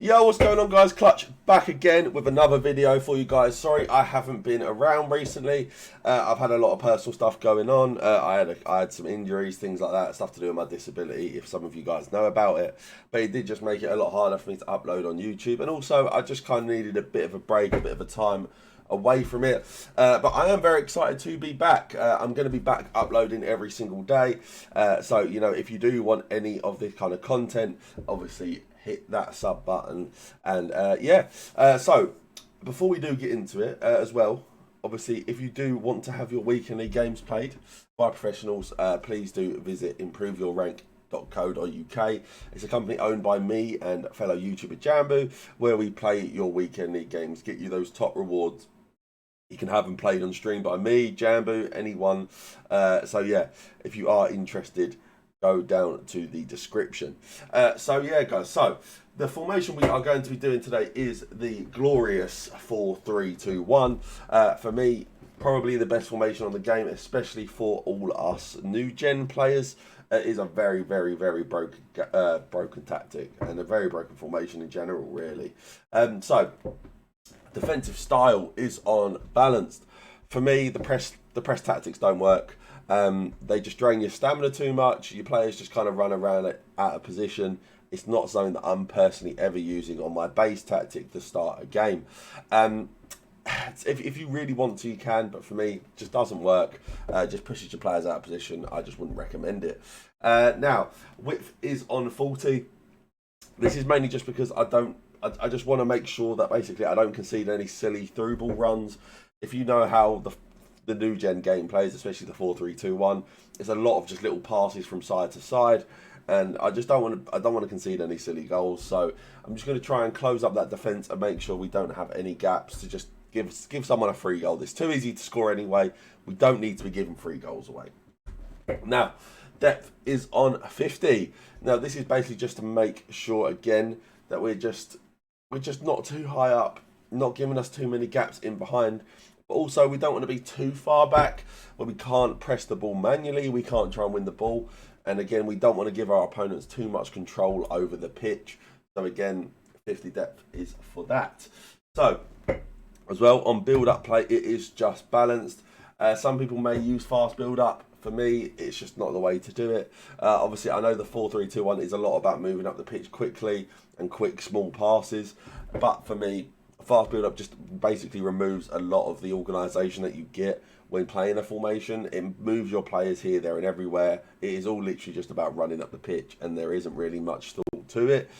Yo, what's going on, guys? Clutch back again with another video for you guys. Sorry I haven't been around recently. I've had a lot of personal stuff going on. I had some injuries, things like that, stuff to do with my disability, if some of you guys know about it. But it did just make it a lot harder for me to upload on YouTube. And also, I just kind of needed a bit of a break, a bit of a time away from it. But I am very excited to be back. I'm going to be back uploading every single day. So, you know, if you do want any of this kind of content, obviously hit that sub button. And so before we do get into it as well, obviously, if you do want to have your weekly games played by professionals, please do visit improveyourrank.co.uk. It's a company owned by me and fellow YouTuber Jamboo, where we play your weekend league games, get you those top rewards. You can have them played on stream by me, Jamboo, anyone. So yeah, if you are interested, go down to the description. So yeah, guys, so the formation we are going to be doing today is the glorious 4-3-2-1. For me, probably the best formation on the game, especially for all us new gen players. It is a very, very, very broken tactic and a very broken formation in general, really. So defensive style is on balanced. For me, the press tactics don't work. They just drain your stamina too much. Your players just kind of run around out of position. It's not something that I'm personally ever using on my base tactic to start a game. If you really want to, you can, but for me, it just doesn't work. Just pushes your players out of position. I just wouldn't recommend it. Now, width is on 40. This is mainly just because I just want to make sure that basically I don't concede any silly through ball runs. If you know how the new gen game plays, especially the 4-3-2-1, it's a lot of just little passes from side to side, and I just don't want to concede any silly goals. So I'm just going to try and close up that defense and make sure we don't have any gaps to just give someone a free goal. It's too easy to score anyway. We don't need to be giving free goals away. Now, depth is on 50. Now this is basically just to make sure again that we're just not too high up, not giving us too many gaps in behind. But also, we don't want to be too far back where we can't press the ball manually. We can't try and win the ball. And again, we don't want to give our opponents too much control over the pitch. So again, 50 depth is for that. So, as well, on build-up play, it is just balanced. Some people may use fast build-up. For me, it's just not the way to do it. Obviously, I know the 4-3-2-1 is a lot about moving up the pitch quickly and quick, small passes. But for me, fast build-up just basically removes a lot of the organisation that you get when playing a formation. It moves your players here, there and everywhere. It is all literally just about running up the pitch, and there isn't really much thought to it.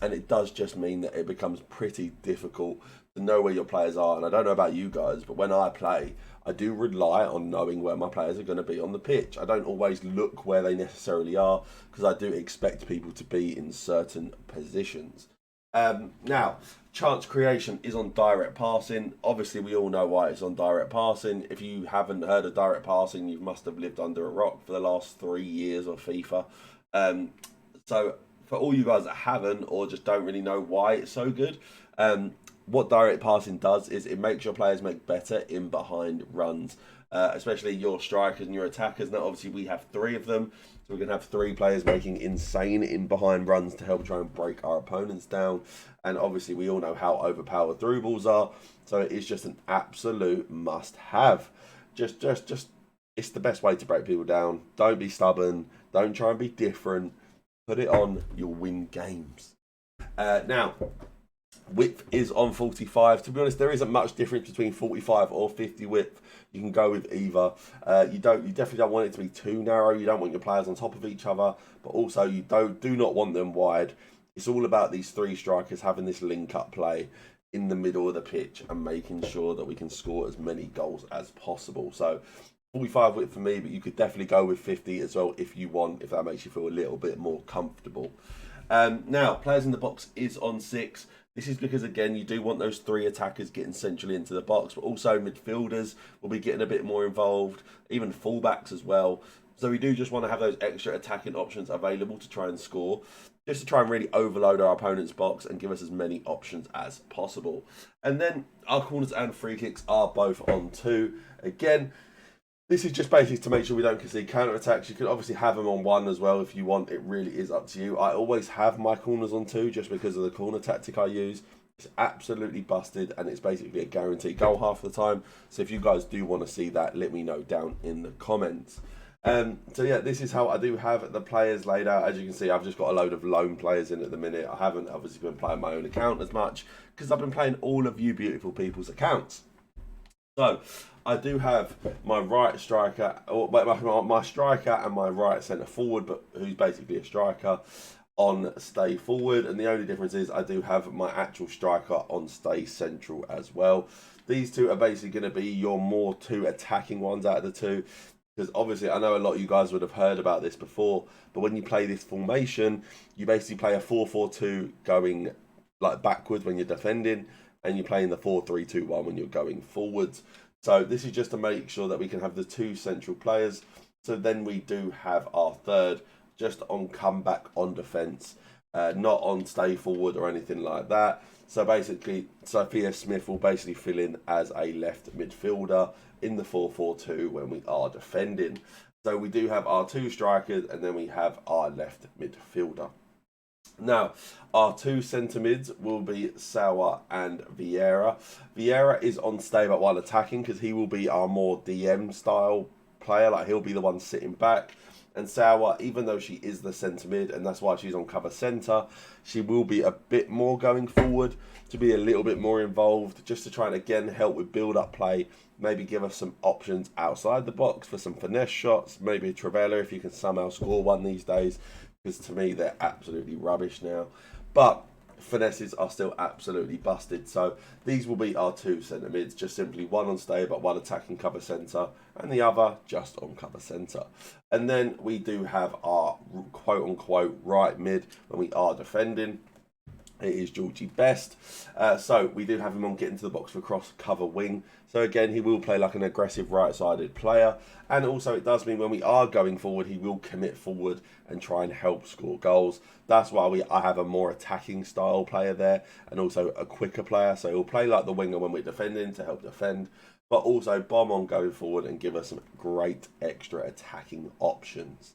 And it does just mean that it becomes pretty difficult to know where your players are. And I don't know about you guys, but when I play, I do rely on knowing where my players are going to be on the pitch. I don't always look where they necessarily are, because I do expect people to be in certain positions. Now, chance creation is on direct passing. Obviously, we all know why it's on direct passing. If you haven't heard of direct passing, you must have lived under a rock for the last 3 years of FIFA. So, for all you guys that haven't or just don't really know why it's so good, what direct passing does is it makes your players make better in behind runs, especially your strikers and your attackers. Now, obviously, we have 3 of them, so we're going to have 3 players making insane in behind runs to help try and break our opponents down. And obviously, we all know how overpowered through balls are, so it is just an absolute must-have. Just, it's the best way to break people down. Don't be stubborn. Don't try and be different. Put it on. You'll win games. Now, width is on 45. To be honest, there isn't much difference between 45 or 50 width. You can go with either. You definitely don't want it to be too narrow. You don't want your players on top of each other, but also you do not want them wide. It's all about these 3 strikers having this link-up play in the middle of the pitch and making sure that we can score as many goals as possible. So 45 width for me, but you could definitely go with 50 as well if you want, if that makes you feel a little bit more comfortable. Now, players in the box is on 6. This is because, again, you do want those 3 attackers getting centrally into the box, but also midfielders will be getting a bit more involved, even fullbacks as well. So we do just want to have those extra attacking options available to try and score, just to try and really overload our opponent's box and give us as many options as possible. And then our corners and free kicks are both on 2. Again, This is just basically to make sure we don't concede counter-attacks. You can obviously have them on 1 as well if you want. It really is up to you. I always have my corners on 2 just because of the corner tactic I use. It's absolutely busted and it's basically a guaranteed goal half the time. So if you guys do want to see that, let me know down in the comments. So yeah, this is how I do have the players laid out. As you can see, I've just got a load of loan players in at the minute. I haven't obviously been playing my own account as much because I've been playing all of you beautiful people's accounts. So I do have my right striker, or my striker and my right centre forward, but who's basically a striker, on stay forward. And the only difference is I do have my actual striker on stay central as well. These two are basically going to be your more 2 attacking ones out of the 2. Because obviously I know a lot of you guys would have heard about this before, but when you play this formation, you basically play a 4-4-2 going like backwards when you're defending, and you're playing the 4-3-2-1 when you're going forwards. So this is just to make sure that we can have the 2 central players. So then we do have our third just on comeback on defence, not on stay forward or anything like that. So basically, Sophia Smith will basically fill in as a left midfielder in the 4-4-2 when we are defending. So we do have our 2 strikers and then we have our left midfielder. Now, our 2 centre mids will be Sauer and Vieira. Vieira is on stay back while attacking because he will be our more DM style player. Like, he'll be the one sitting back. And Sauer, even though she is the centre mid, and that's why she's on cover centre, she will be a bit more going forward to be a little bit more involved, just to try and again help with build-up play, maybe give us some options outside the box for some finesse shots, maybe a Trivela if you can somehow score one these days, because to me they're absolutely rubbish now. But finesses are still absolutely busted. So these will be our 2 centre mids, just simply one on stay but one attacking cover centre and the other just on cover centre. And then we do have our quote unquote right mid when we are defending. It is Georgie Best. So we do have him on getting to the box for cross cover wing. So again, he will play like an aggressive right-sided player. And also it does mean when we are going forward, he will commit forward and try and help score goals. That's why I have a more attacking style player there and also a quicker player. So he'll play like the winger when we're defending to help defend, but also bomb on going forward and give us some great extra attacking options.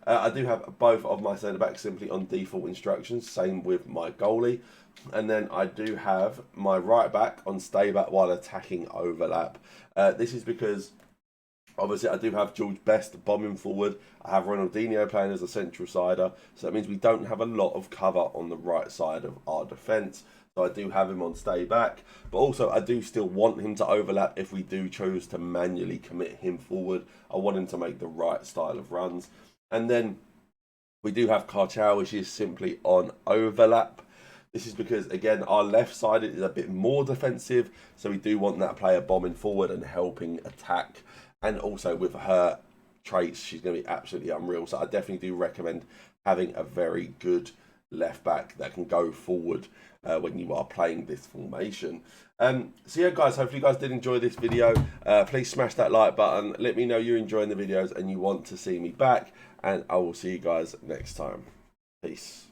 I do have both of my centre-backs simply on default instructions, same with my goalie. And then I do have my right-back on stay-back while attacking overlap. This is because, obviously, I do have George Best bombing forward. I have Ronaldinho playing as a central sider. So that means we don't have a lot of cover on the right side of our defence. So I do have him on stay-back. But also, I do still want him to overlap if we do choose to manually commit him forward. I want him to make the right style of runs. And then we do have Karchow, which is simply on overlap. This is because, again, our left side is a bit more defensive. So we do want that player bombing forward and helping attack. And also with her traits, she's going to be absolutely unreal. So I definitely do recommend having a very good left back that can go forward when you are playing this formation. So yeah, guys, hopefully you guys did enjoy this video. Please smash that like button. Let me know you're enjoying the videos and you want to see me back. And I will see you guys next time. Peace.